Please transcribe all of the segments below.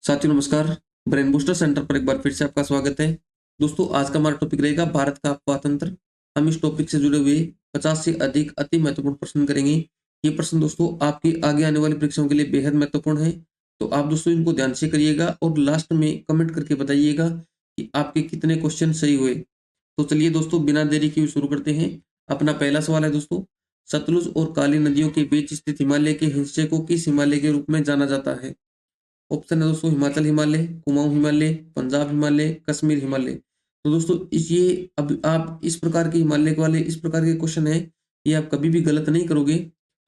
साथियों नमस्कार। Brain booster centre पर एक बार फिर से आपका स्वागत है। दोस्तों आज का हमारा टॉपिक रहेगा भारत का अपवातंत्र। हम इस टॉपिक से जुड़े हुए 50 से अधिक अति महत्वपूर्ण प्रश्न करेंगे। ये प्रश्न दोस्तों आपकी आगे आने वाली परीक्षाओं के लिए बेहद महत्वपूर्ण है, तो आप दोस्तों इनको ध्यान से करिएगा और लास्ट में कमेंट करके बताइएगा कि आपके कितने क्वेश्चन सही हुए। तो चलिए दोस्तों बिना देरी के शुरू करते हैं। अपना पहला सवाल है दोस्तों, सतलुज और काली नदियों के बीच स्थित हिमालय के हिस्से को किस हिमालय के रूप में जाना जाता है? ऑप्शन है दोस्तों हिमाचल हिमालय, कुमाऊं हिमालय, पंजाब हिमालय, कश्मीर हिमालय। तो दोस्तों इस ये अब आप इस प्रकार के हिमालय वाले इस प्रकार के क्वेश्चन है, ये आप कभी भी गलत नहीं करोगे।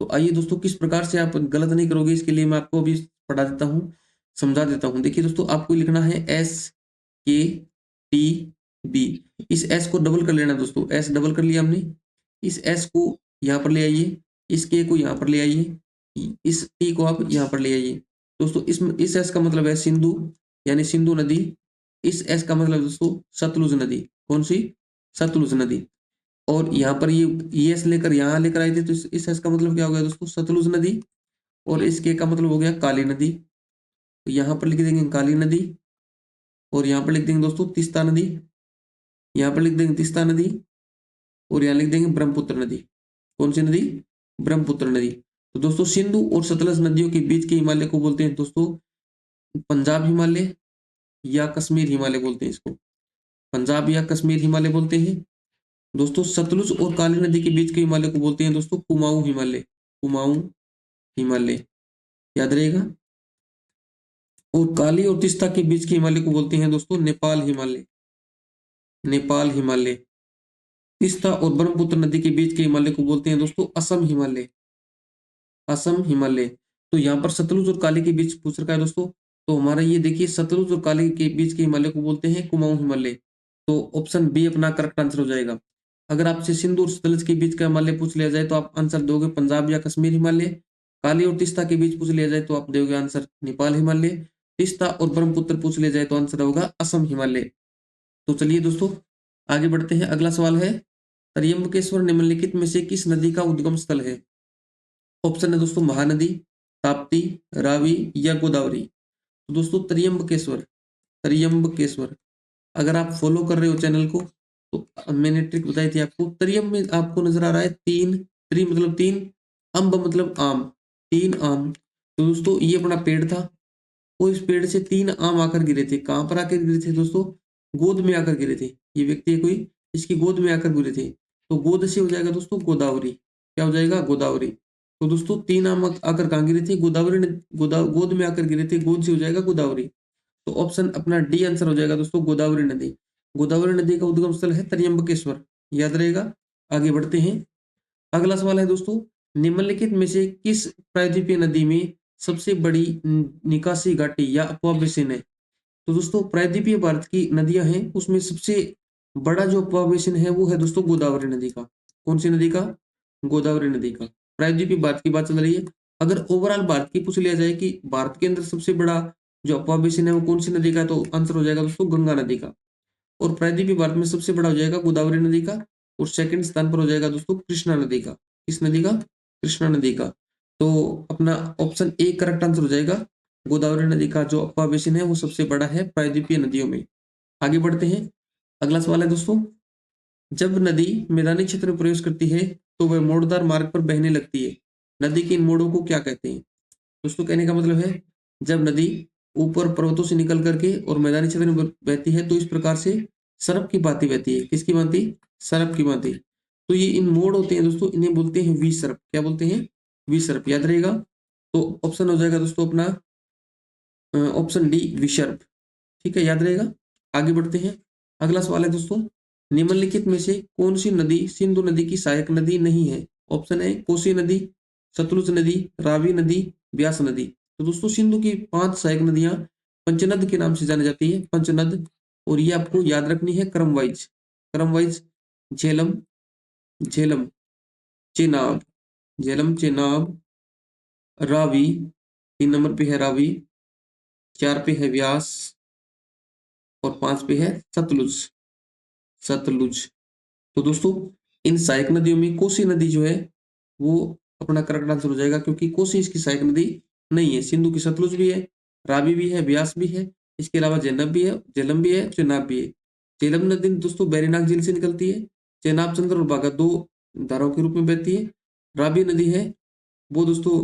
तो आइए दोस्तों किस प्रकार से आप गलत नहीं करोगे इसके लिए मैं आपको अभी पढ़ा देता हूँ, समझा देता हूँ। देखिए दोस्तों आपको लिखना है SKTB। इस एस को डबल कर लेना दोस्तों, एस डबल कर लिया हमने। इस एस को यहाँ पर ले आइए, इस के को यहाँ पर ले आइए, इस टी को आप यहाँ पर ले आइए। दोस्तों इस एस का मतलब है सिंधु, यानी सिंधु नदी। इस एस का मतलब दोस्तों सतलुज नदी। कौन सी? सतलुज नदी। और यहाँ पर ये एस लेकर यहाँ लेकर आए थे, तो इस एस का मतलब क्या हो गया दोस्तों? सतलुज नदी। और इस के का मतलब हो गया काली नदी। तो यहाँ पर लिख देंगे काली नदी, और यहाँ पर लिख देंगे दोस्तों तीस्ता नदी। यहाँ पर लिख देंगे तीस्ता नदी, और यहाँ लिख देंगे ब्रह्मपुत्र नदी। कौन सी नदी? ब्रह्मपुत्र नदी। तो दोस्तों सिंधु और सतलज नदियों के बीच के हिमालय को बोलते हैं दोस्तों पंजाब हिमालय या कश्मीर हिमालय बोलते हैं इसको। पंजाब या कश्मीर हिमालय बोलते हैं। दोस्तों सतलुज और काली नदी के बीच के हिमालय को बोलते हैं दोस्तों कुमाऊं हिमालय। कुमाऊं हिमालय, याद रहेगा। और काली और तीस्ता के बीच के हिमालय को बोलते हैं दोस्तों नेपाल हिमालय। नेपाल हिमालय। तीस्ता और ब्रह्मपुत्र नदी के बीच के हिमालय को बोलते हैं दोस्तों असम हिमालय। असम हिमालय। तो यहाँ पर सतलुज और काली के बीच पूछ रखा है दोस्तों, तो हमारा ये देखिए सतलुज और काली के बीच के हिमालय को बोलते हैं कुमाऊं हिमालय। तो ऑप्शन बी अपना करेक्ट आंसर हो जाएगा। अगर आपसे सिंधु और सतलज के बीच का हिमालय पूछ लिया जाए तो आप आंसर दोगे पंजाब या कश्मीर हिमालय। काली और तीस्ता के बीच पूछ लिया जाए तो आप दोगे आंसर नेपाल हिमालय। तीस्ता और ब्रह्मपुत्र पूछ लिया जाए तो आंसर होगा असम हिमालय। तो चलिए दोस्तों आगे बढ़ते हैं। अगला सवाल है, त्र्यंबकेश्वर निम्नलिखित में से किस नदी का उद्गम स्थल है? ऑप्शन है दोस्तों महानदी, ताप्ती, रावी या गोदावरी। तो दोस्तों त्र्यंबकेश्वर, त्र्यंबकेश्वर अगर आप फॉलो कर रहे हो चैनल को तो मैंने ट्रिक बताई थी आपको। त्रियम में आपको नजर आ रहा है तीन, त्रि मतलब तीन, अम्ब मतलब आम, तीन आम। तो दोस्तों ये अपना पेड़ था, और इस पेड़ से तीन आम आकर गिरे थे। कहां पर आकर गिरे थे दोस्तों? गोद में आकर गिरे थे। ये व्यक्ति है कोई, इसकी गोद में आकर गिरे थे। तो गोद से हो जाएगा दोस्तों गोदावरी। क्या हो जाएगा? गोदावरी। तो दोस्तों तीन आम आकर कहां गिरे थे? गोदावरी ने गोद में आकर गिरे थे, गोद से हो जाएगा गोदावरी। तो ऑप्शन अपना डी आंसर हो जाएगा दोस्तों गोदावरी नदी। गोदावरी नदी का उद्गम स्थल है त्र्यंबकेश्वर, याद रहेगा। आगे बढ़ते हैं। अगला सवाल है दोस्तों, निम्नलिखित में से किस प्रायद्वीपीय नदी में सबसे बड़ी निकासी घाटी या अपवाह बेसिन है? तो दोस्तों प्रायद्वीपीय भारत की नदियां हैं, उसमें सबसे बड़ा जो अपवाह बेसिन है वो है दोस्तों गोदावरी नदी का। कौन सी नदी का? गोदावरी नदी का। प्रायद्वीपीय भारत की बात चल रही है। अगर ओवरऑल भारत की पूछ लिया जाए कि भारत के अंदर सबसे बड़ा जो अपवाह बेसिन है वो कौन सी नदी का है, तो आंसर हो जाएगा दोस्तों गंगा नदी का। और प्रायद्वीपीय भारत में सबसे बड़ा हो जाएगा गोदावरी नदी का, और सेकंड स्थान पर हो जाएगा दोस्तों कृष्णा नदी का। किस नदी का? कृष्णा नदी का। तो अपना ऑप्शन ए करेक्ट आंसर हो जाएगा। गोदावरी नदी का जो अपवाह बेसिन है वो सबसे बड़ा है प्रायद्वीपीय नदियों में। आगे बढ़ते हैं। अगला सवाल है दोस्तों, जब नदी मैदानी क्षेत्र में प्रवेश करती है तो वह मोड़दार मार्ग पर बहने लगती है। नदी के इन मोड़ों को क्या कहते हैं? दोस्तों कहने का मतलब है जब नदी ऊपर पर्वतों से निकल करके और मैदानी क्षेत्र में बहती है तो इस प्रकार से सरप की भांति बहती है। किसकी भांति? सरप की भांति। तो ये इन मोड़ होते हैं दोस्तों, इन्हें बोलते हैं विसर्प। क्या बोलते हैं? विसर्प, याद रहेगा। तो ऑप्शन हो जाएगा दोस्तों अपना ऑप्शन डी विसर्प। ठीक है, याद रहेगा। आगे बढ़ते हैं। अगला सवाल है दोस्तों, निम्नलिखित में से कौन सी नदी सिंधु नदी की सहायक नदी नहीं है? ऑप्शन है कोसी नदी, सतलुज नदी, रावी नदी, ब्यास नदी। तो दोस्तों सिंधु की 5 सहायक नदियां पंचनद के नाम से जानी जाती है, पंचनद। और ये आपको याद रखनी है क्रम वाइज, क्रम वाइज। झेलम, झेलम, चेनाब, झेलम, चेनाब, रावी, 3 नंबर पे है रावी, 4 पे है व्यास, और 5 पे है सतलुज, सतलुज। तो दोस्तों इन सहायक नदियों में कोसी नदी जो है वो अपना करेक्ट आंसर हो जाएगा, क्योंकि कोसी इसकी सहायक नदी नहीं है। सिंधु की सतलुज भी है, रावी भी है, ब्यास भी है, इसके अलावा झेलम भी है, चेनाब भी है। झेलम नदी दोस्तों बैरीनाग झील से निकलती है। चेनाब चंद्र और बाघा दो धाराओं के रूप में बहती है। रावी नदी है वो दोस्तों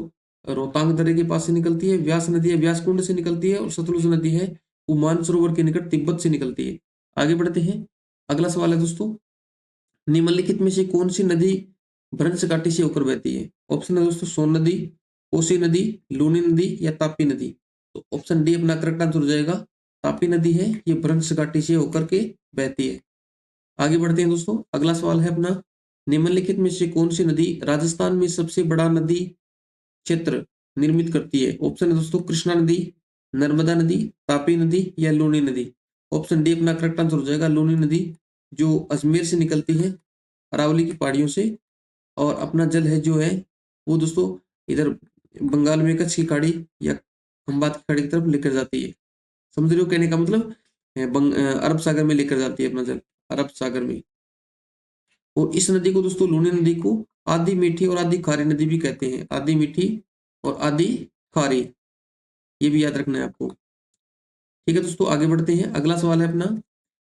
रोहतांग दर्रे के पास से निकलती है। व्यास नदी है व्यास कुंड से निकलती है। और सतलुज नदी है वो मानसरोवर के निकट तिब्बत से निकलती है। आगे बढ़ते हैं। अगला सवाल है दोस्तों, निम्नलिखित में से कौन सी नदी भ्रंश घाटी से होकर बहती है? ऑप्शन है दोस्तों सोन नदी, कोसी नदी, लूनी नदी या तापी नदी। तो ऑप्शन डी अपना करेक्ट आंसर हो जाएगा। तापी नदी है ये भ्रंश घाटी से होकर के बहती है। आगे बढ़ते हैं दोस्तों। अगला सवाल है अपना, निम्नलिखित में से कौन सी नदी राजस्थान में सबसे बड़ा नदी क्षेत्र निर्मित करती है? ऑप्शन है दोस्तों कृष्णा नदी, नर्मदा नदी, तापी नदी या लूनी नदी। ऑप्शन डी अपना करेक्ट आंसर हो जाएगा। लूनी नदी जो अजमेर से निकलती है, अरावली की पहाड़ियों से, और अपना जल है जो है वो दोस्तों इधर बंगाल में कच्छ की खाड़ी या खंबात की खाड़ी की तरफ लेकर जाती है। समझ रहे हो कहने का मतलब? अरब सागर में लेकर जाती है अपना जल, अरब सागर में। और इस नदी को दोस्तों, लूनी नदी को आधी मीठी और आधी खारी नदी भी कहते हैं। आधी मीठी और आधी खारी, ये भी याद रखना है आपको। ठीक है दोस्तों, आगे बढ़ते हैं। अगला सवाल है अपना,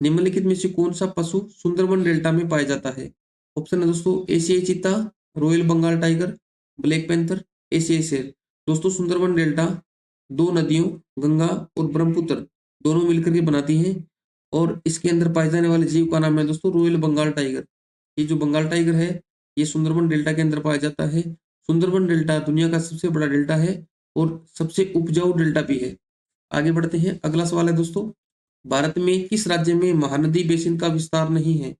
निम्नलिखित में से कौन सा पशु सुंदरबन डेल्टा में पाया जाता है? ऑप्शन है दोस्तों एशियाई चीता, royal Bengal tiger, black panther, एशियाई शेर। दोस्तों सुंदरबन डेल्टा दो नदियों गंगा और ब्रह्मपुत्र दोनों मिलकर के बनाती हैं। और इसके अंदर पाए जाने वाले जीव का नाम है दोस्तों रॉयल बंगाल टाइगर। ये जो बंगाल टाइगर है ये सुंदरबन डेल्टा के अंदर पाया जाता है। सुंदरबन डेल्टा दुनिया का सबसे बड़ा डेल्टा है और सबसे उपजाऊ डेल्टा भी है। आगे बढ़ते हैं। अगला सवाल है दोस्तों, भारत में किस राज्य में महानदी बेसिन का विस्तार नहीं है?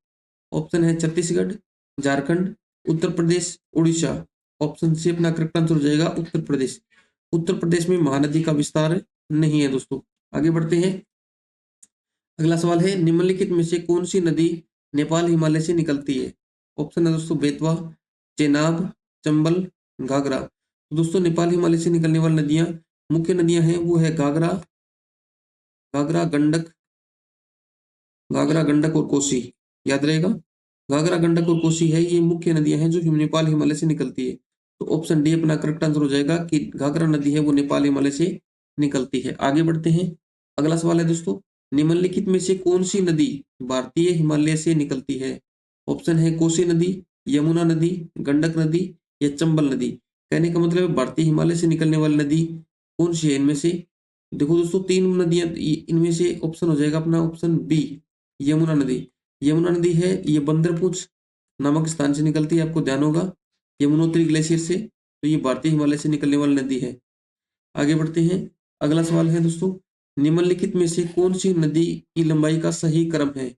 ऑप्शन है छत्तीसगढ़, झारखंड, उत्तर प्रदेश, उड़ीसा। ऑप्शन सी अपना करेक्ट आंसर हो जाएगा उत्तर प्रदेश। उत्तर प्रदेश में महानदी का विस्तार नहीं है दोस्तों। आगे बढ़ते हैं। अगला सवाल है, निम्नलिखित में से कौन सी नदी नेपाल हिमालय से निकलती है? ऑप्शन है दोस्तों बेतवा, चेनाब, चंबल, घाघरा। तो दोस्तों नेपाल हिमालय से निकलने वाली नदियां, मुख्य नदियां हैं वो है घाघरा, गंडक, घाघरा गंडक और कोसी। याद रहेगा, घाघरा गंडक और कोसी है ये मुख्य नदियां हैं जो नेपाल हिमालय से निकलती है। तो ऑप्शन डी अपना करेक्ट आंसर हो जाएगा कि घाघरा नदी है वो नेपाल हिमालय से निकलती है। आगे बढ़ते हैं। अगला सवाल है दोस्तों, निम्नलिखित में से कौन सी नदी भारतीय हिमालय से निकलती है? ऑप्शन है कोसी नदी, यमुना नदी, गंडक नदी या चंबल नदी। कहने का मतलब है भारतीय हिमालय से निकलने वाली नदी कौन सी है इनमें से? देखो दोस्तों तीन नदियां, इनमें से ऑप्शन हो जाएगा अपना ऑप्शन बी, यमुना नदी। यमुना नदी है ये बंदरपूछ नामक स्थान से निकलती है, आपको ध्यान होगा, यमुनोत्री ग्लेशियर से। तो ये भारतीय हिमालय से निकलने वाली नदी है। आगे बढ़ते हैं। अगला सवाल है दोस्तों, निम्नलिखित में से कौन सी नदी की लंबाई का सही क्रम है?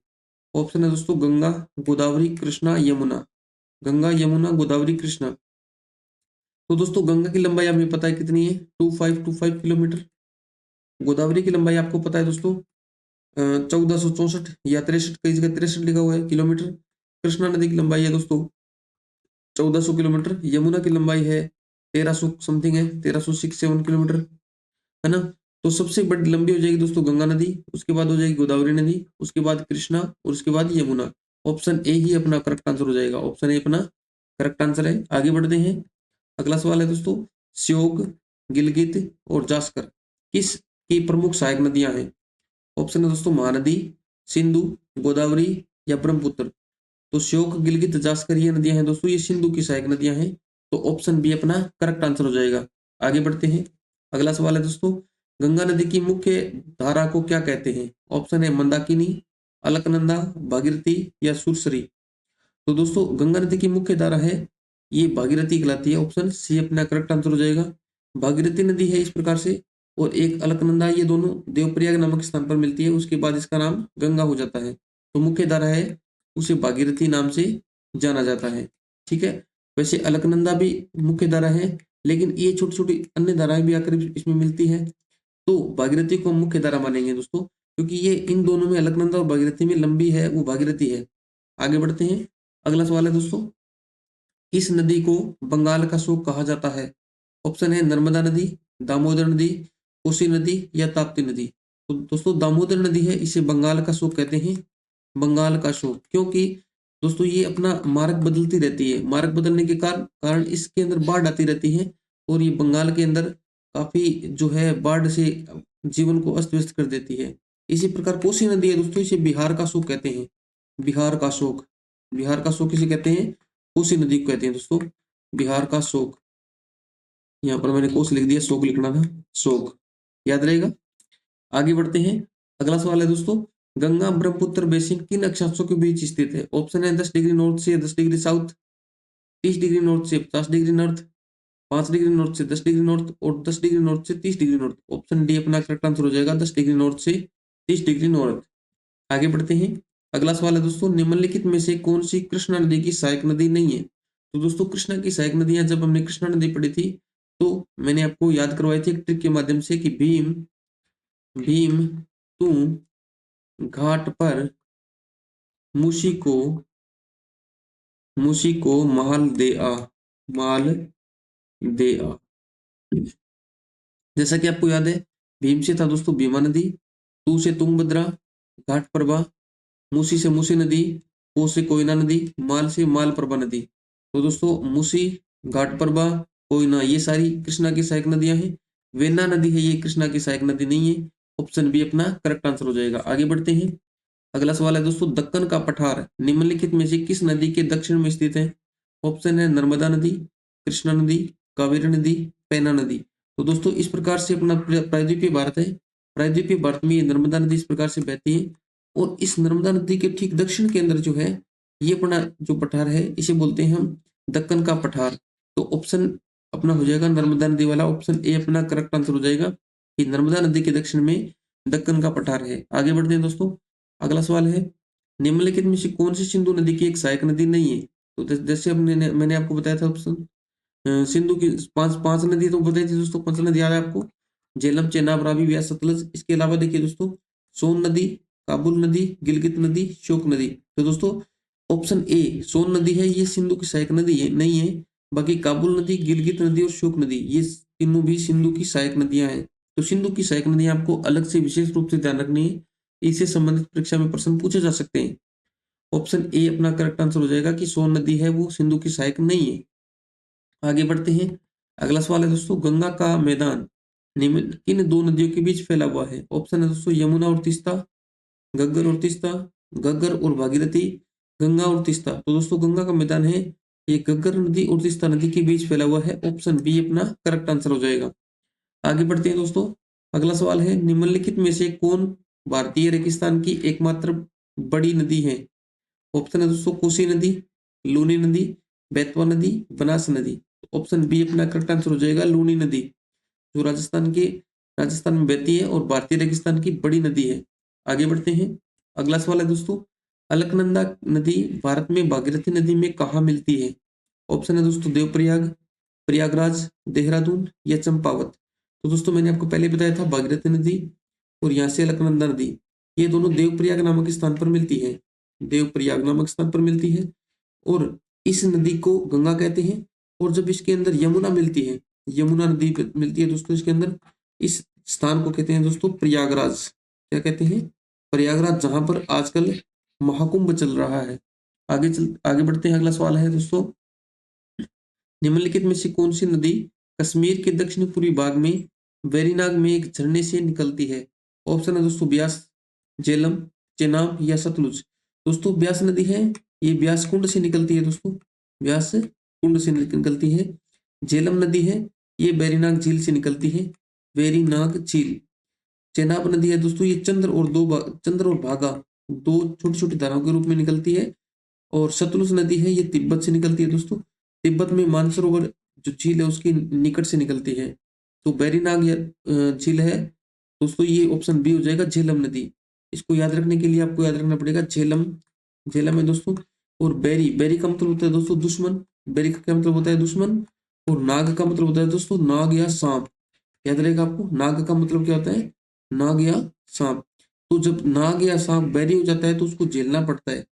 ऑप्शन है दोस्तों गंगा, गोदावरी, कृष्णा, यमुना। गंगा, यमुना, गोदावरी, कृष्णा। तो दोस्तों गंगा की लंबाई हमें पता है कितनी है, 2525 किलोमीटर। गोदावरी की लंबाई आपको पता है दोस्तों 1464 या 63, कई जगह 63 लिखा हुआ है किलोमीटर। कृष्णा नदी की लंबाई है दोस्तों 1400 किलोमीटर। यमुना की लंबाई है 1300 समथिंग है, 1367 किलोमीटर, है ना। तो सबसे बड़ी लंबी हो जाएगी दोस्तों गंगा नदी, उसके बाद हो जाएगी गोदावरी नदी, उसके बाद कृष्णा और उसके बाद यमुना। ऑप्शन ए ही अपना करेक्ट आंसर हो जाएगा। ऑप्शन ए अपना करेक्ट आंसर है। आगे बढ़ते हैं। अगला सवाल है दोस्तों, श्योक, गिलगित और जास्कर किस की प्रमुख सहायक नदियां हैं? ऑप्शन है दोस्तों महानदी, सिंधु, गोदावरी या ब्रह्मपुत्र। तो श्योक, गिलगित, जास्कर ये नदियां हैं दोस्तों, ये सिंधु की सहायक नदियां हैं। तो ऑप्शन बी अपना करेक्ट आंसर हो जाएगा। आगे बढ़ते हैं। अगला सवाल है दोस्तों, गंगा नदी की मुख्य धारा को क्या कहते हैं? ऑप्शन है मंदाकिनी, अलकनंदा, भागीरथी या सुरसरी। तो दोस्तों गंगा नदी की मुख्य धारा है ये भागीरथी कहलाती है। ऑप्शन सी अपना करेक्ट आंसर हो जाएगा। भागीरथी नदी है इस प्रकार से, और एक अलकनंदा, ये दोनों देवप्रयाग नामक स्थान पर मिलती है, उसके बाद इसका नाम गंगा हो जाता है। तो मुख्य धारा है उसे भागीरथी नाम से जाना जाता है। ठीक है, वैसे अलकनंदा भी मुख्य धारा है, लेकिन ये छोटी छोटी अन्य धाराएं भी आकर इसमें मिलती है। तो भागीरथी को मुख्य धारा मानेंगे दोस्तों, क्योंकि ये इन दोनों में, अलकनंदा और भागीरथी में लंबी है वो भागीरथी है। आगे बढ़ते हैं। अगला सवाल है दोस्तों, इस नदी को बंगाल का शोक कहा जाता है? ऑप्शन है नर्मदा नदी, दामोदर नदी, कोसी नदी या ताप्ती नदी। तो दोस्तों दामोदर नदी है इसे बंगाल का शोक कहते हैं। बंगाल का शोक क्योंकि दोस्तों ये अपना मार्ग बदलती रहती है, मार्ग बदलने के कारण इसके अंदर बाढ़ आती रहती है और ये बंगाल के अंदर काफी जो है बाढ़ से जीवन को अस्त व्यस्त कर देती है। इसी प्रकार कोसी नदी है दोस्तों, इसे बिहार का शोक कहते हैं। बिहार का शोक, बिहार का शोक किसे कहते हैं? कोसी नदी को कहते हैं दोस्तों, बिहार का शोक। यहाँ पर मैंने कोस लिख दिया, शोक लिखना था, शोक, याद रहेगा। आगे बढ़ते हैं। अगला सवाल है दोस्तों, गंगा ब्रह्मपुत्र बेसिन किन अक्षांशों के बीच स्थित है? ऑप्शन है 10 डिग्री नॉर्थ से 10 डिग्री साउथ, 30 डिग्री नॉर्थ से 50 डिग्री नॉर्थ, 5 डिग्री नॉर्थ से 10 डिग्री नॉर्थ और 10 डिग्री नॉर्थ से 30 डिग्री नॉर्थ। ऑप्शन डी अपना करेक्ट आंसर हो जाएगा, 10 डिग्री नॉर्थ से 30 डिग्री नॉर्थ। आगे बढ़ते हैं। अगला सवाल है दोस्तों, निम्नलिखित में से कौन सी कृष्णा नदी की सहायक नदी नहीं है? तो दोस्तों कृष्णा की सहायक नदियां, जब हमने कृष्णा नदी पढ़ी थी तो मैंने आपको याद करवाई थी एक ट्रिक के माध्यम से कि भीम भीम तू घाट पर मूसी को माल दे आ, माल दे आ। जैसा कि आपको याद है, भीम से था दोस्तों भीमा नदी, तू से तुंगभद्रा, घाट प्रभा, मूसी से मूसी नदी, को से कोयना नदी, माल से मालप्रभा नदी। तो दोस्तों मूसी, घाट प्रभा, कोयना, ये सारी कृष्णा की सहायक नदियां हैं। वेन्ना नदी है, ये कृष्णा की सहायक नदी नहीं है। ऑप्शन बी अपना करेक्ट आंसर हो जाएगा। आगे बढ़ते हैं। अगला सवाल है दोस्तों, दक्कन का पठार निम्नलिखित में से किस नदी के दक्षिण में स्थित है? ऑप्शन है नर्मदा नदी, कृष्णा नदी, कावेरी नदी, पैना नदी। तो दोस्तों इस प्रकार से अपना प्रायद्वीपीय भारत है। प्रायद्वीपीय भारत में ये नर्मदा नदी इस प्रकार से बहती है और इस नर्मदा नदी के ठीक दक्षिण के अंदर जो है, ये अपना जो पठार है इसे बोलते हैं हम दक्कन का पठार। तो ऑप्शन अपना हो जाएगा नर्मदा नदी वाला, ऑप्शन ए अपना करेक्ट आंसर हो जाएगा कि नर्मदा नदी के दक्षिण में दक्कन का पठार है। आगे बढ़ते हैं दोस्तों। अगला सवाल है, निम्नलिखित में से कौन सी सिंधु नदी की एक सहायक नदी नहीं है? तो जैसे मैंने आपको बताया था ऑप्शन, सिंधु की पांच पांच नदी तो बताई थी दोस्तों, कौन सी नदी याद है आपको? झेलम, चेनाब, रावी, व्यास, सतलज। इसके अलावा देखिए दोस्तों, सोन नदी, काबुल नदी, गिलगित नदी, शोक नदी। तो दोस्तों ऑप्शन ए सोन नदी है, ये सिंधु की सहायक नदी है नहीं है। बाकी काबुल नदी, गिलगित नदी और शोक नदी, ये तीनों भी सिंधु की सहायक नदियां हैं। तो सिंधु की सहायक नदियां आपको अलग से विशेष रूप से ध्यान रखनी है, इससे संबंधित परीक्षा में प्रश्न पूछे जा सकते हैं। ऑप्शन ए अपना करेक्ट आंसर हो जाएगा कि सोन नदी है वो सिंधु की सहायक नहीं है। आगे बढ़ते हैं। अगला सवाल है दोस्तों, गंगा का मैदान निम्न किन दो नदियों के बीच फैला हुआ है? ऑप्शन है दोस्तों यमुना और तीस्ता, घग्गर और तीस्ता, घग्गर और भागीरथी, गंगा और तीस्ता। तो दोस्तों गंगा का मैदान है ये घग्गर नदी और तीस्ता नदी के बीच फैला हुआ है। ऑप्शन बी अपना करेक्ट आंसर हो जाएगा। आगे बढ़ते हैं दोस्तों। अगला सवाल है, निम्नलिखित में से कौन भारतीय रेगिस्तान की एकमात्र बड़ी नदी है? ऑप्शन है दोस्तों कोसी नदी, लूनी नदी, बेतवा नदी, बनास नदी। ऑप्शन बी अपना करेक्ट आंसर हो जाएगा, लूनी नदी, जो राजस्थान में बहती है और भारतीय रेगिस्तान की बड़ी नदी है। आगे बढ़ते हैं। अगला सवाल है दोस्तों, अलकनंदा नदी भारत में भागीरथी नदी में कहाँ मिलती है? ऑप्शन है दोस्तों देवप्रयाग, प्रयागराज, देहरादून या चंपावत। तो दोस्तों मैंने आपको पहले बताया था भागीरथी नदी और यहाँ से अलकनंदा नदी, ये दोनों देवप्रयाग नामक स्थान पर मिलती है, देवप्रयाग नामक स्थान पर मिलती है। और इस नदी को गंगा कहते हैं। और जब इसके अंदर यमुना मिलती है, यमुना नदी मिलती है दोस्तों इसके अंदर, इस स्थान को कहते हैं दोस्तों प्रयागराज। क्या कहते हैं? प्रयागराज, जहां पर आजकल महाकुंभ चल रहा है। आगे बढ़ते हैं। अगला सवाल है दोस्तों, निम्नलिखित में से कौन सी नदी कश्मीर के दक्षिण पूर्वी भाग में वेरीनाग में एक झरने से निकलती है? ऑप्शन है दोस्तों ब्यास, झेलम, चेनाब या सतलुज। दोस्तों ब्यास नदी है, ये ब्यास कुंड से निकलती है दोस्तों, ब्यास कुंड से निकलती है। झेलम नदी है, ये वेरीनाग झील से निकलती है, वेरीनाग झील। चेनाब नदी है दोस्तों, ये चंद्र और भागा, दो छोटी छोटी धाराओं के रूप में निकलती है। और सतलुज नदी है, ये तिब्बत से निकलती है दोस्तों, तिब्बत में मानसरोवर जो झील है उसकी निकट से निकलती है। तो बैरीनाग झील है दोस्तों, ये ऑप्शन बी हो जाएगा, झेलम नदी। इसको याद रखने के लिए आपको याद रखना पड़ेगा झेलम, झेलम है दोस्तों। और बैरी, बैरी का मतलब होता है दोस्तों दुश्मन, बैरी का क्या मतलब होता है? दुश्मन। और नाग का मतलब होता है दोस्तों नाग या सांप, याद रहेगा आपको, नाग का मतलब क्या होता है? नाग या सांप। तो जब नाग या सांप बैरी हो जाता है तो उसको झेलना पड़ता है,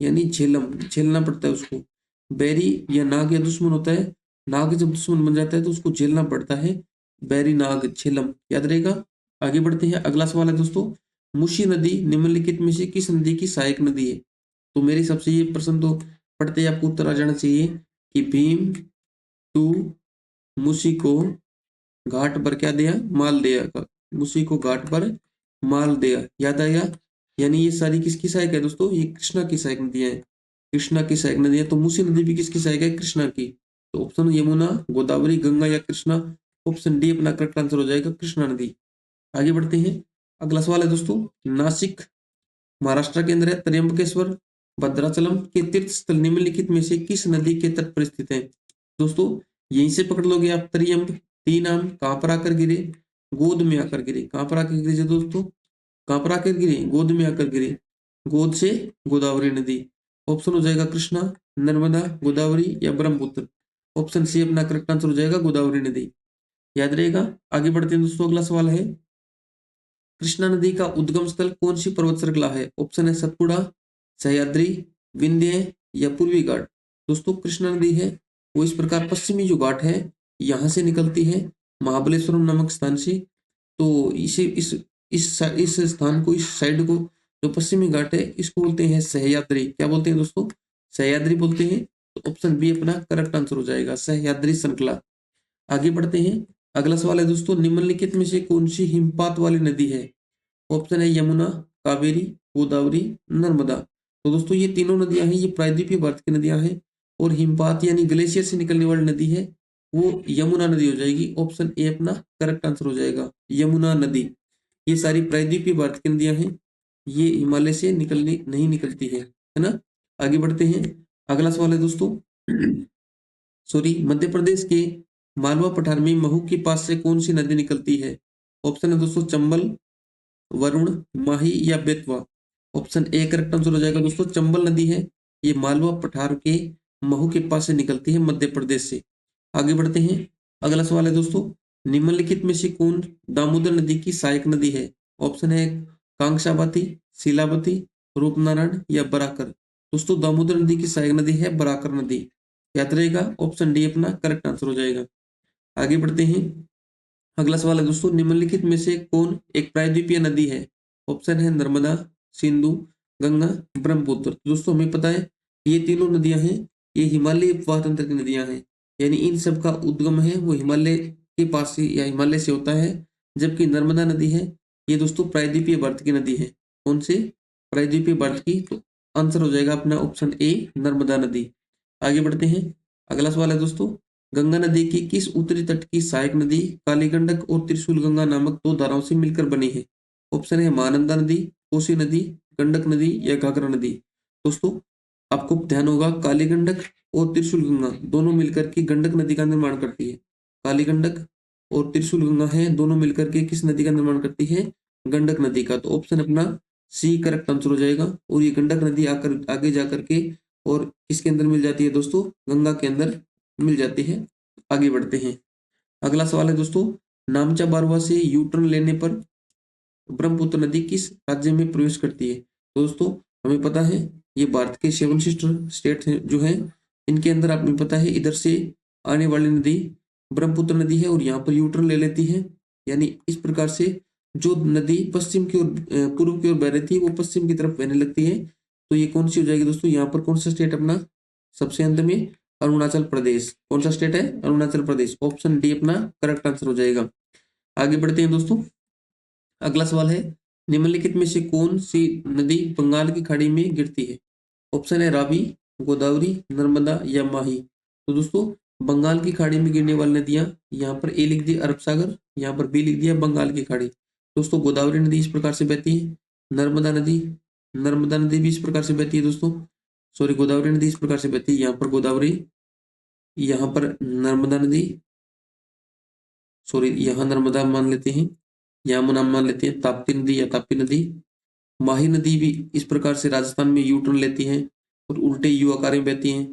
यानी झेलम, झेलना पड़ता है उसको। बैरी या नाग या दुश्मन होता है, नाग जब दुश्मन बन जाता है तो उसको झेलना पड़ता है, बैरी नाग झेलम, याद रहेगा। आगे बढ़ते हैं। अगला सवाल है दोस्तों, मुशी नदी निम्नलिखित में से किस नदी की सहायक नदी है? तो मेरे हिसाब से ये प्रश्न तो पढ़ते ही आपको उत्तर आ जाना चाहिए कि भीम टू मुसी को घाट पर क्या दिया, माल दिया, उसी को घाट पर माल दिया, याद आया। यानी ये सारी किसकी सहायक है दोस्तों, ये कृष्णा की सहायक नदियां है, कृष्णा की सहायक नदी है। तो मूसी नदी भी किसकी सहायक है, कृष्णा की। तो ऑप्शन यमुना, गोदावरी, गंगा या कृष्णा। ऑप्शन डी अपना करेक्ट आंसर हो जाएगा, कृष्णा नदी। आगे बढ़ते हैं, अगला सवाल है दोस्तों, नासिक महाराष्ट्र के अंदर है, त्र्यंबकेश्वर भद्राचलम के तीर्थ स्थल निम्नलिखित में से किस नदी के तट पर स्थित है। दोस्तों यहीं से पकड़ लोगे आप, त्रियंब, तीनाम कहां पर आकर गिरे, गोद में आकर गिरे। कहां पर आकर गिरे दोस्तों, कहां पर आकर गिरे, गोद में आकर गिरे। गोद से गोदावरी नदी। ऑप्शन हो जाएगा कृष्णा, नर्मदा, गोदावरी या ब्रह्मपुत्र। ऑप्शन सी अपना करेक्ट आंसर हो जाएगा, गोदावरी नदी। याद रहेगा। आगे बढ़ते हैं दोस्तों, अगला सवाल है, कृष्णा नदी का उद्गम स्थल कौन सी पर्वत श्रृंखला है। ऑप्शन है सतपुड़ा, सह्याद्री, विंध्य या पूर्वी घाट। दोस्तों कृष्णा नदी है वो इस प्रकार पश्चिमी जो घाट है यहाँ से निकलती है, महाबलेश्वरम नामक स्थान से। तो इसे इस स्थान को, इस साइड को, जो पश्चिमी घाट है इसको बोलते हैं सह्याद्री। क्या बोलते हैं दोस्तों, सह्याद्री बोलते हैं। तो ऑप्शन बी अपना करेक्ट आंसर हो जाएगा, सह्याद्री श्रृंखला। आगे बढ़ते हैं, अगला सवाल है दोस्तों, निम्नलिखित में से कौन सी हिमपात वाली नदी है। ऑप्शन है यमुना, कावेरी, गोदावरी, नर्मदा। तो दोस्तों ये तीनों नदियां हैं, ये प्रायद्वीपीय भारत की नदियां हैं, और हिमपात यानी ग्लेशियर से निकलने वाली नदी है वो यमुना नदी हो जाएगी। ऑप्शन ए अपना करेक्ट आंसर हो जाएगा, यमुना नदी। ये सारी प्रायद्वीपीय भारत की नदियां हैं, ये हिमालय से निकलनी नहीं निकलती है ना। आगे बढ़ते हैं, अगला सवाल है दोस्तों, सॉरी, मध्य प्रदेश के मालवा पठार में महू के पास से कौन सी नदी निकलती है। ऑप्शन है दोस्तों चंबल, वरुण, माही या Betwa. Option A correct answer हो जाएगा दोस्तों, चंबल नदी है, ये मालवा पठार के महू के पास से निकलती है, मध्य प्रदेश से। आगे बढ़ते हैं, अगला सवाल है दोस्तों, निम्नलिखित में से कौन दामोदर नदी की सहायक नदी है। ऑप्शन है कांक्षावती, शीलावती, रूपनारायण या बराकर। दोस्तों दामोदर नदी की सहायक नदी है बराकर नदी। याद रहेगा, ऑप्शन डी अपना करेक्ट आंसर हो जाएगा। आगे बढ़ते हैं, अगला सवाल है दोस्तों, निम्नलिखित में से कौन एक प्रायद्वीपीय नदी है। ऑप्शन है नर्मदा, सिंधु, गंगा, ब्रह्मपुत्र। तो दोस्तों हमें पता है ये तीनों नदियां हैं, ये हिमालय उपवाह तंत्र की नदियां हैं, यानी इन सब का उद्गम है वो हिमालय के पास से या हिमालय से होता है। जबकि नर्मदा नदी है ये दोस्तों प्रायद्वीपीय भारत की नदी है। कौन से, प्रायद्वीपीय भारत की। तो आंसर हो जाएगा अपना ऑप्शन ए, नर्मदा नदी। आगे बढ़ते हैं, अगला सवाल है दोस्तों, गंगा नदी की किस उत्तरी तट की सहायक नदी कालीगंडक और त्रिशूल गंगा नामक दो धाराओं से मिलकर बनी है। ऑप्शन है महानंदा नदी, कोसी नदी, गंडक नदी या घाघरा नदी। दोस्तों आपको ध्यान होगा, कालीगंडक और त्रिशूल गंगा दोनों मिलकर के गंडक नदी का निर्माण करती है। कालीगंडक और त्रिशूल गंगा है दोनों मिलकर के किस नदी का निर्माण करती है, गंडक नदी का। तो ऑप्शन अपना सी करेक्ट आंसर हो जाएगा। और ये गंडक नदी आकर आगे जाकर के और किसके अंदर मिल जाती है दोस्तों, गंगा के अंदर मिल जाती है। आगे बढ़ते हैं, अगला सवाल है दोस्तों, नामचा बारवा से यू टर्न लेने पर ब्रह्मपुत्र नदी किस राज्य में प्रवेश करती है। तो दोस्तों हमें पता है ये भारत के 7 सिस्टर स्टेट हैं जो हैं, इनके अंदर आपको पता है इधर से आने वाली नदी ब्रह्मपुत्र नदी है और यहाँ पर यू टर्न ले लेती है। यानी इस प्रकार से जो नदी पश्चिम की ओर, पूर्व की ओर बह रही थी वो पश्चिम की तरफ बहने लगती है। तो ये कौन सी हो जाएगी दोस्तों, यहाँ पर कौन सा स्टेट अपना सबसे अंत में, अरुणाचल प्रदेश। कौन सा स्टेट है, अरुणाचल प्रदेश। ऑप्शन डी अपना करेक्ट आंसर हो जाएगा। आगे बढ़ते हैं दोस्तों, अगला सवाल है, निम्नलिखित में से कौन सी नदी बंगाल की खाड़ी में गिरती है। ऑप्शन है रावी, गोदावरी, नर्मदा या माही। तो दोस्तों बंगाल की खाड़ी में गिरने वाली नदियां, यहाँ पर ए लिख दिया अरब सागर, यहाँ पर बी लिख दिया बंगाल की खाड़ी। दोस्तों गोदावरी नदी इस प्रकार से बहती है, नर्मदा नदी भी इस प्रकार से बहती है दोस्तों, सॉरी गोदावरी नदी इस प्रकार से बहती है, यहाँ पर गोदावरी, यहाँ पर नर्मदा नदी, सॉरी यहाँ नर्मदा मान लेते हैं, यमुना मान लेते हैं, ताप्ती नदी या ताप्ती नदी। माही नदी भी इस प्रकार से राजस्थान में यू टर्न लेती है और उल्टे यू आकार में बहती है।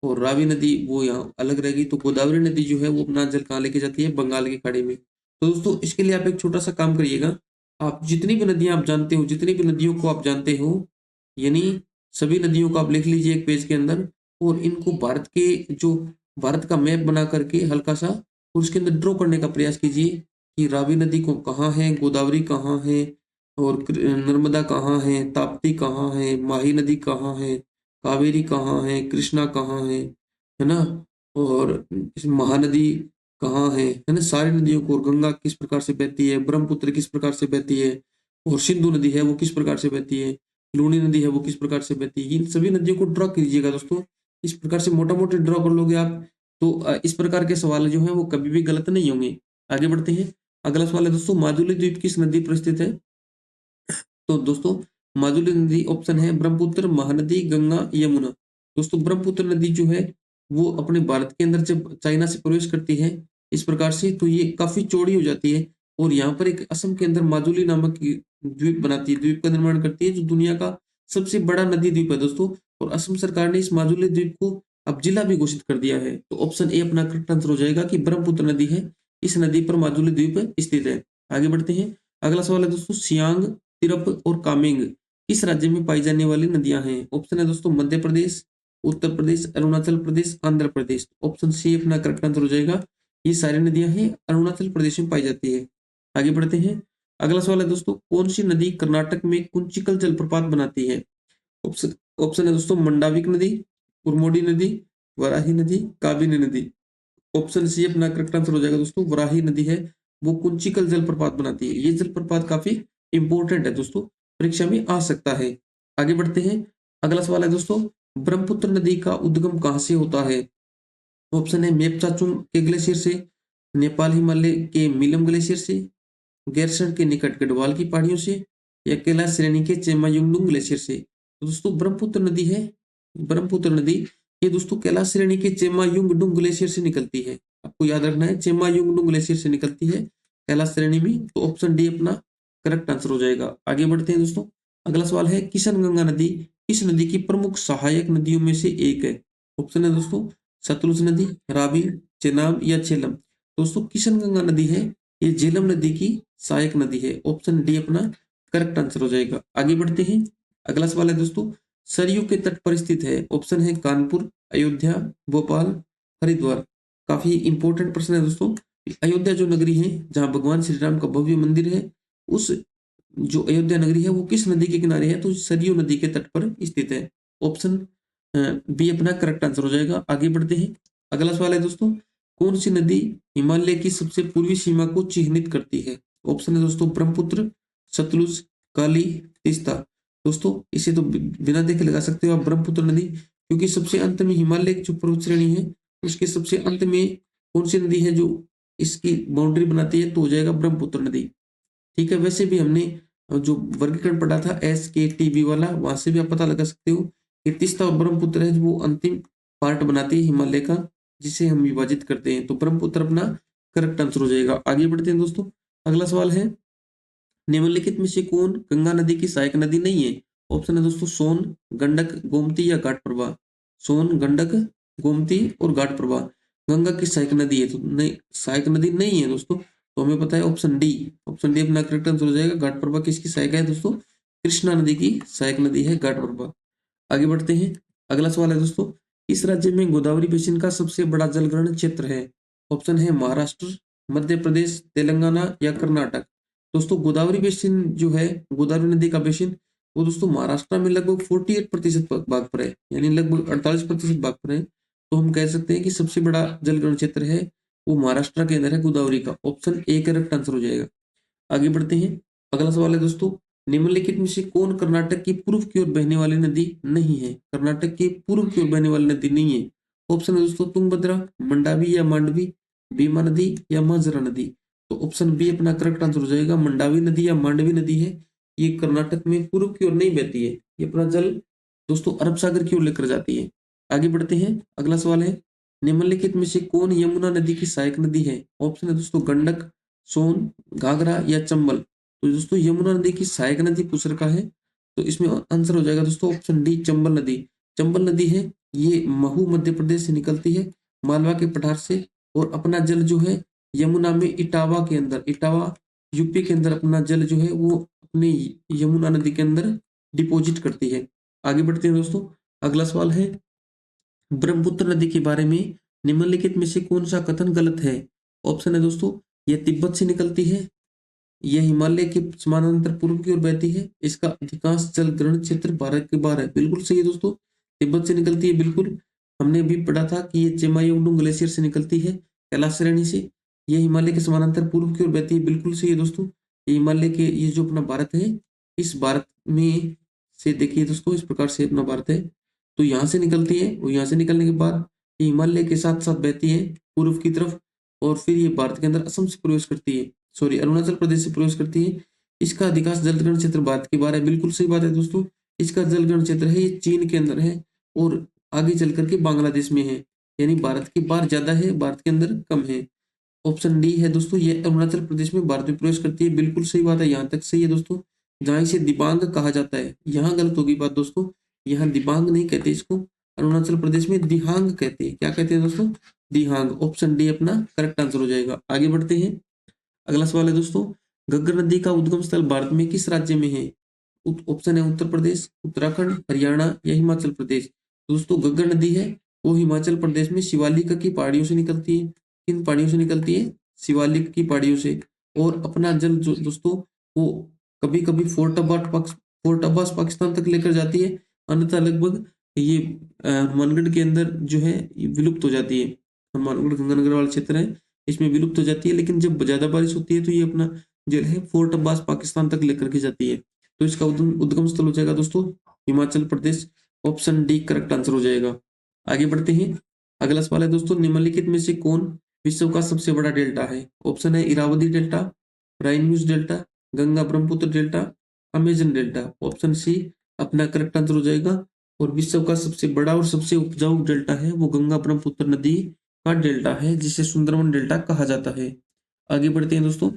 और रावी नदी वो यहाँ अलग रहेगी। तो गोदावरी नदी जो है वो अपना जल कहाँ लेके जाती है, बंगाल की खाड़ी में। तो दोस्तों इसके लिए आप एक छोटा सा काम करिएगा, आप जितनी भी नदियां आप जानते हो, जितनी भी नदियों को आप जानते हो, यानी सभी नदियों को आप लिख लीजिए एक पेज के अंदर, और इनको भारत के जो भारत का मैप बना करके हल्का सा और उसके अंदर ड्रॉ करने का प्रयास कीजिए कि रावी नदी को कहाँ है, गोदावरी कहाँ है, और नर्मदा कहाँ है, ताप्ती कहाँ है, माही नदी कहाँ है, कावेरी कहाँ है, कृष्णा कहाँ है ना, और महानदी कहाँ है ना, सारी नदियों को, और गंगा किस प्रकार से बहती है, ब्रह्मपुत्र किस प्रकार से बहती है, और सिंधु नदी है वो किस प्रकार से बहती है, लूनी नदी है वो किस प्रकार से बहती है, इन सभी नदियों को ड्रॉ कीजिएगा दोस्तों। इस प्रकार से मोटा मोटी ड्रॉ कर लोगे आप, तो इस प्रकार के सवाल जो है वो कभी भी गलत नहीं होंगे। आगे बढ़ते हैं। अगला सवाल है दोस्तों, माजुली द्वीप किस नदी पर स्थित है? तो दोस्तों माजुली नदी ऑप्शन है ब्रह्मपुत्र, महानदी, गंगा, यमुना। दोस्तों ब्रह्मपुत्र नदी जो है वो अपने भारत के अंदर जब चाइना से प्रवेश करती है इस प्रकार से, तो ये काफी चौड़ी हो जाती है, और यहाँ पर एक असम के अंदर माजुली नामक द्वीप बनाती है, द्वीप का निर्माण करती है, जो दुनिया का सबसे बड़ा नदी द्वीप है दोस्तों। और असम सरकार ने इस माजुली द्वीप को अब जिला भी घोषित कर दिया है। तो ऑप्शन ए अपना करेक्ट आंसर हो जाएगा कि ब्रह्मपुत्र नदी है, इस नदी पर माजुली द्वीप स्थित है। आगे बढ़ते हैं। अगला सवाल है दोस्तों, सियांग, तिरप और कामेंग किस राज्य में पाई जाने वाली नदियां हैं? ऑप्शन है दोस्तों मध्य प्रदेश, उत्तर प्रदेश, अरुणाचल प्रदेश, आंध्र प्रदेश। ऑप्शन सी अपना करेक्ट आंसर हो जाएगा। ये सारी नदियां हैं अरुणाचल प्रदेश में पाई जाती है। आगे बढ़ते हैं। अगला सवाल है दोस्तों, कौन सी नदी कर्नाटक में कुंचिकल जलप्रपात बनाती है? ऑप्शन ऑप्शन है दोस्तों मंडाविक नदी, उर्मोडी नदी, वराही नदी, काबिनी नदी। ऑप्शन सी अपना करेक्ट आंसर हो जाएगा दोस्तों, वराही नदी है वो कुंचिकल जलप्रपात बनाती है। ये जलप्रपात काफी इंपॉर्टेंट है दोस्तों, परीक्षा में आ सकता है। आगे बढ़ते हैं। अगला सवाल है दोस्तों, ब्रह्मपुत्र नदी का उद्गम कहां से होता है? ऑप्शन है मेपचाचुंग के ग्लेशियर से, नेपाल हिमालय के मिलम ग्लेशियर से, गैरसैंण के निकट गढ़वाल की पहाड़ियों से, या कैलाश श्रेणी के चेमायुंगडुंग ग्लेशियर से। तो दोस्तों ब्रह्मपुत्र नदी है, ब्रह्मपुत्र नदी ये दोस्तों कैलाश श्रेणी के चेमायुंगडुंग ग्लेशियर से निकलती है। आपको याद रखना है, चेमायुंगडुंग ग्लेशियर से निकलती है कैलाश श्रेणी में। तो ऑप्शन डी अपना करेक्ट आंसर हो जाएगा। आगे बढ़ते हैं दोस्तों। अगला सवाल है, किशन गंगा नदी इस नदी की प्रमुख सहायक नदियों में से एक है? ऑप्शन है दोस्तों सतलुज नदी, रावी, चेनाब या झेलम। दोस्तों किशन गंगा नदी है ये झेलम नदी की सहायक नदी है। ऑप्शन डी अपना करेक्ट आंसर हो जाएगा। आगे बढ़ते हैं। अगला सवाल है दोस्तों, सरयू के तट पर स्थित है? ऑप्शन है कानपुर, अयोध्या, भोपाल, हरिद्वार। काफी इंपॉर्टेंट प्रश्न है दोस्तों। अयोध्या जो नगरी है जहां भगवान श्री राम का भव्य मंदिर है, उस जो अयोध्या नगरी है वो किस नदी के किनारे है? तो सरयू नदी के तट पर स्थित है। ऑप्शन बी अपना करेक्ट आंसर हो जाएगा। आगे बढ़ते हैं। अगला सवाल है दोस्तों, कौन सी नदी हिमालय की सबसे पूर्वी सीमा को चिह्नित करती है? ऑप्शन है दोस्तों ब्रह्मपुत्र, सतलुज, काली, तीस्ता। दोस्तों इसे तो बिना देखे लगा सकते हो आप, ब्रह्मपुत्र नदी, क्योंकि सबसे अंत में हिमालय की जो पर्वत श्रेणी है उसके सबसे अंत में कौन सी नदी है जो इसकी बाउंड्री बनाती है? तो हो जाएगा ब्रह्मपुत्र नदी। ठीक है, वैसे भी हमने जो वर्गीकरण पढ़ा था SKTB वाला, वहां से भी आप पता लगा सकते हो कि तीस्ता और ब्रह्मपुत्र है वो अंतिम पार्ट बनाती है हिमालय का, जिसे हम विभाजित करते हैं। तो ब्रह्मपुत्र अपना करेक्ट आंसर हो जाएगा। आगे बढ़ते हैं दोस्तों। अगला सवाल है, निम्नलिखित में से कौन गंगा नदी की सहायक नदी नहीं है? ऑप्शन है दोस्तों सोन, गंडक, गोमती या घाट प्रभा। सोन, गंडक, गोमती और घाट प्रभा गंगा की सहायक नदी है? तो नहीं, सहायक नदी नहीं है दोस्तों। तो हमें पता है ऑप्शन डी, ऑप्शन डी अपना करेक्ट आंसर हो जाएगा। घाट प्रभा किसकी सहायक है दोस्तों? कृष्णा नदी की सहायक नदी है घाट प्रभा। आगे बढ़ते हैं। अगला सवाल है दोस्तों, इस राज्य में गोदावरी बेसिन का सबसे बड़ा जलग्रहण क्षेत्र है? ऑप्शन है महाराष्ट्र, मध्य प्रदेश, तेलंगाना या कर्नाटक। दोस्तों गोदावरी बेसिन जो है, गोदावरी नदी का बेसिन, वो दोस्तों महाराष्ट्र में लगभग 48% भाग पर है, यानी लगभग 48% भाग पर है। तो हम कह सकते हैं कि सबसे बड़ा जलग्रहण क्षेत्र है वो महाराष्ट्र के अंदर है गोदावरी का। ऑप्शन ए करेक्ट आंसर हो जाएगा। आगे बढ़ते हैं। अगला सवाल है दोस्तों, निम्नलिखित में से कौन कर्नाटक की पूर्व की ओर बहने वाली नदी नहीं है? कर्नाटक की पूर्व की ओर बहने वाली नदी नहीं है। ऑप्शन है दोस्तों तुंगभद्रा, मंडावी या मांडवी, भीमा नदी या मांजरा नदी। तो ऑप्शन बी अपना करेक्ट आंसर हो जाएगा। मंडावी नदी या मांडवी नदी है, ये कर्नाटक में पूर्व की ओर नहीं बहती है, ये अपना जल दोस्तों अरब सागर की ओर लेकर जाती है। आगे बढ़ते हैं। अगला सवाल है, निम्नलिखित में से कौन यमुना नदी की सहायक नदी है? ऑप्शन है दोस्तों गंडक, सोन, घाघरा या चंबल। तो दोस्तों यमुना नदी की सहायक नदी पूछ रखा है, तो इसमें आंसर हो जाएगा दोस्तों ऑप्शन डी चंबल नदी। चंबल नदी है ये महू मध्य प्रदेश से निकलती है, मालवा के पठार से, और अपना जल जो है यमुना में इटावा के अंदर, इटावा यूपी के अंदर अपना जल जो है वो अपनी यमुना नदी के अंदर डिपॉजिट करती है। आगे बढ़ते हैं दोस्तों। अगला सवाल है, ब्रह्मपुत्र नदी के बारे में निम्नलिखित में से कौन सा कथन गलत है? ऑप्शन है दोस्तों, यह तिब्बत से निकलती है, यह हिमालय के समानांतर पूर्व की ओर बहती है, इसका अधिकांश जल ग्रहण क्षेत्र भारत के बाहर है। बिल्कुल सही है दोस्तों, तिब्बत से निकलती है। बिल्कुल, हमने भी पढ़ा था कि ये चेमायोंगडुंग ग्लेशियर से निकलती है, कैलाश श्रेणी से। ये हिमालय के समानांतर पूर्व की ओर बहती है, बिल्कुल सही है दोस्तों। ये हिमालय के, ये जो अपना भारत है, इस भारत में से देखिए दोस्तों, इस प्रकार से अपना भारत है, तो यहाँ से निकलती है और यहाँ से निकलने के बाद ये हिमालय के साथ साथ बहती है पूर्व की तरफ, और फिर ये भारत के अंदर असम से प्रवेश करती है, सॉरी अरुणाचल प्रदेश से प्रवेश करती है। इसका अधिकांश जलग्रहण क्षेत्र भारत के बाहर है, बिल्कुल सही बात है दोस्तों। इसका जलग्रहण क्षेत्र है, ये चीन के अंदर है और आगे चल करके बांग्लादेश में है, यानी भारत के बाहर ज्यादा है, भारत के अंदर कम है। ऑप्शन डी है दोस्तों, ये अरुणाचल प्रदेश में भारत में प्रवेश करती है, बिल्कुल सही बात है, यहाँ तक सही है दोस्तों। जहाँ इसे दिबांग कहा जाता है, यहाँ गलत होगी बात दोस्तों, यहाँ दिबांग नहीं कहते इसको, अरुणाचल प्रदेश में दिहांग कहते हैं। क्या कहते हैं दोस्तों? दिहांग। ऑप्शन डी अपना करेक्ट आंसर हो जाएगा। आगे बढ़ते हैं, अगला सवाल है दोस्तों, घग्गर नदी का उद्गम स्थल भारत में किस राज्य में है? ऑप्शन है उत्तर प्रदेश, उत्तराखंड, हरियाणा या हिमाचल प्रदेश। दोस्तों घग्गर नदी है वो हिमाचल प्रदेश में शिवालिक की पहाड़ियों से निकलती है। किन पहाड़ियों से निकलती है? शिवालिक की पहाड़ियों से। और अपना जल जो दोस्तों वो कभी कभी फोर्ट अब्बास पाकिस्तान तक लेकर जाती है, अन्यथा लगभग ये हनुमानगढ़ के अंदर जो है ये विलुप्त हो जाती है। हनुमानगढ़ गंगानगर वाला क्षेत्र है, इसमें विलुप्त हो जाती है, लेकिन जब ज्यादा बारिश होती है तो ये अपना जल है फोर्ट अब्बास पाकिस्तान तक लेकर के जाती है। तो इसका उद्गम स्थल हो जाएगा दोस्तों Himachal Pradesh. Option D correct answer हो जाएगा। आगे बढ़ते हैं, अगला सवाल है दोस्तों, निम्नलिखित में से कौन विश्व का सबसे बड़ा डेल्टा है? ऑप्शन है इरावदी डेल्टा, राइनयूज delta, Ganga Brahmaputra delta, Amazon delta. Option C अपना करेक्ट आंसर हो जाएगा। और विश्व का सबसे बड़ा और सबसे उपजाऊ डेल्टा है वो गंगा ब्रह्मपुत्र नदी का डेल्टा है, जिसे सुंदरवन डेल्टा कहा जाता है। आगे बढ़ते हैं दोस्तों,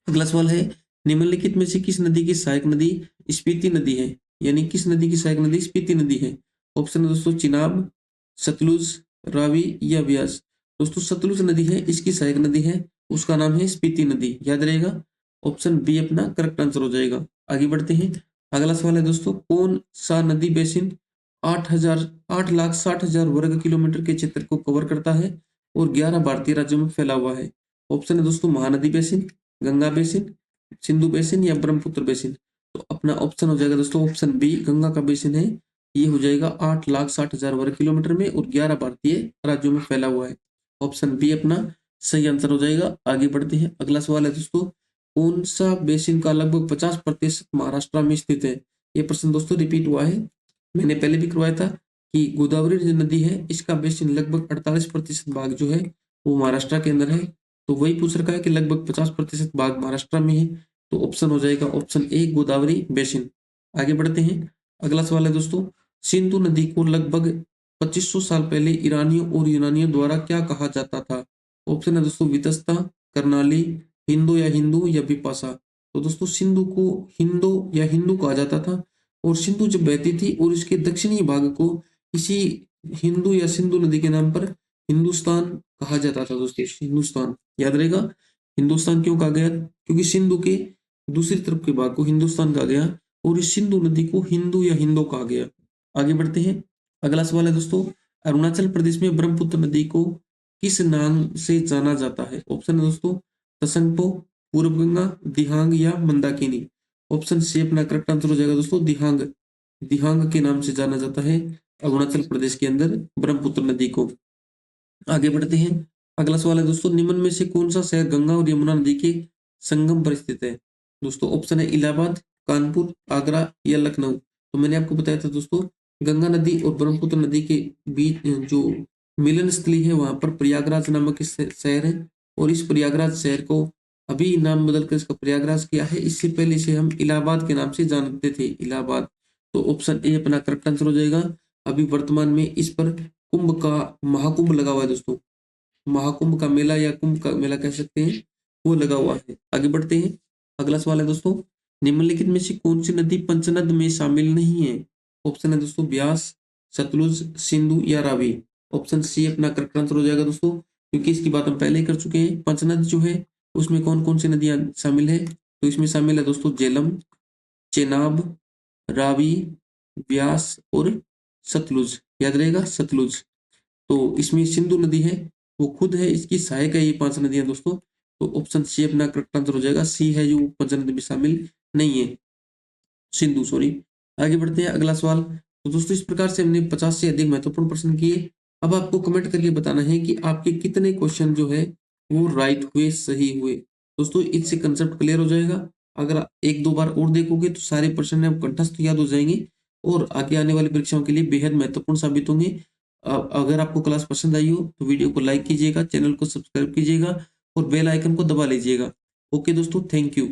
अगला सवाल है, निम्नलिखित में से किस नदी की सहायक नदी स्पीति नदी है? यानी किस नदी की सहायक नदी स्पीति नदी है? ऑप्शन है दोस्तों चिनाब, सतलुज, रावी या ब्यास। दोस्तों सतलुज नदी है, इसकी सहायक नदी है, उसका नाम है स्पीति नदी, याद रहेगा। ऑप्शन बी अपना करेक्ट आंसर हो जाएगा। आगे बढ़ते हैं, अगला सवाल है दोस्तों, कौन सा नदी बेसिन 8,60,000 वर्ग किलोमीटर के क्षेत्र को कवर करता है और 11 भारतीय राज्यों में फैला हुआ है? ऑप्शन है दोस्तों Mahanadi basin, Ganga basin, Sindhu basin या ब्रह्मपुत्र बेसिन। तो अपना ऑप्शन हो जाएगा दोस्तों ऑप्शन बी, गंगा का बेसिन है, ये हो जाएगा 8,60,000 वर्ग किलोमीटर में और 11 भारतीय राज्यों में फैला हुआ है। ऑप्शन बी अपना सही आंसर हो जाएगा। आगे बढ़ते हैं, अगला सवाल है दोस्तों, कौन सा बेसिन का लगभग 50% महाराष्ट्र में स्थित है? ये प्रश्न दोस्तों रिपीट हुआ है, मैंने पहले भी करवाया था कि गोदावरी जो नदी है इसका बेसिन लगभग 48% भाग जो है वो महाराष्ट्र के अंदर है। तो वही पूछ रखा है कि लगभग 50% भाग महाराष्ट्र में है, तो ऑप्शन हो जाएगा ऑप्शन ए गोदावरी बेसिन। आगे बढ़ते हैं, अगला सवाल है दोस्तों, सिंधु नदी को लगभग 2500 साल पहले ईरानियों और यूनानियों द्वारा क्या कहा जाता था? ऑप्शन है दोस्तों वितस्ता, करनाली, हिंदू या बिपाशा। तो दोस्तों सिंधु को हिंदू या हिंदू कहा जाता था, और सिंधु जब बहती थी और इसके दक्षिणी भाग को इसी हिंदू या सिंधु नदी के नाम पर हिंदुस्तान कहा जाता था दोस्तों, हिंदुस्तान, याद रहेगा। हिंदुस्तान क्यों कहा गया? क्योंकि सिंधु के दूसरी तरफ के भाग को हिंदुस्तान कहा गया और इस सिंधु नदी को हिंदू या हिंदू कहा गया। आगे बढ़ते हैं, अगला सवाल है दोस्तों, अरुणाचल प्रदेश में ब्रह्मपुत्र नदी को किस नाम से जाना जाता है? ऑप्शन है दोस्तों तसंगपो, पूर्व गंगा, दिहांग या मंदाकिनी। ऑप्शन सी अपना करेक्ट आंसर हो जाएगा दोस्तों दिहांग। दिहांग के नाम से जाना जाता है अरुणाचल प्रदेश के अंदर ब्रह्मपुत्र नदी को। आगे बढ़ते हैं, अगला सवाल है दोस्तों, निम्न में से कौन सा शहर गंगा और यमुना नदी के संगम पर स्थित है? दोस्तों ऑप्शन है इलाहाबाद, कानपुर, आगरा या लखनऊ। तो मैंने आपको बताया था दोस्तों, गंगा नदी और ब्रह्मपुत्र नदी के बीच जो मिलन स्थली है वहां पर प्रयागराज नामक शहर है, और इस प्रयागराज शहर को अभी नाम बदलकर इसका प्रयागराज किया है, इससे पहले इसे हम इलाहाबाद के नाम से जानते थे, इलाहाबाद। तो ऑप्शन ए अपना करेक्ट आंसर हो जाएगा। अभी वर्तमान में इस पर कुंभ का महाकुंभ लगा हुआ है दोस्तों, महाकुंभ का मेला या कुंभ का मेला कह सकते हैं, वो लगा हुआ है। आगे बढ़ते हैं, अगला सवाल है दोस्तों, निम्नलिखित में से कौन सी नदी पंचनद में शामिल नहीं है? ऑप्शन है दोस्तों ब्यास, सतलुज, सिंधु या रावी। ऑप्शन सी अपना करेक्ट आंसर हो जाएगा दोस्तों, क्योंकि इसकी बात हम पहले ही कर चुके हैं। पंचनद जो है उसमें कौन कौन सी नदियां शामिल है? तो इसमें शामिल है दोस्तों झेलम, चेनाब, रावी, ब्यास और सतलुज, याद रहेगा सतलुज। तो इसमें सिंधु नदी है वो खुद है इसकी सहायक है, ये 5 नदियां दोस्तों। तो ऑप्शन सी अपना करेक्ट आंसर हो जाएगा, सी है जो पंचनद में शामिल नहीं है, सिंधु, सॉरी। आगे बढ़ते हैं, अगला सवाल। तो दोस्तों इस प्रकार से हमने 50 से अधिक महत्वपूर्ण प्रश्न किए अब आपको कमेंट करके बताना है कि आपके कितने क्वेश्चन जो है वो राइट हुए, सही हुए। दोस्तों इससे कंसेप्ट क्लियर हो जाएगा। अगर आप 1-2 बार और देखोगे तो सारे प्रश्न आपको कंठस्थ याद हो जाएंगे और आगे आने वाली परीक्षाओं के लिए बेहद महत्वपूर्ण साबित होंगे। अगर आपको क्लास पसंद आई हो तो वीडियो को लाइक कीजिएगा, चैनल को सब्सक्राइब कीजिएगा और बेल आइकन को दबा लीजिएगा। ओके दोस्तों, थैंक यू।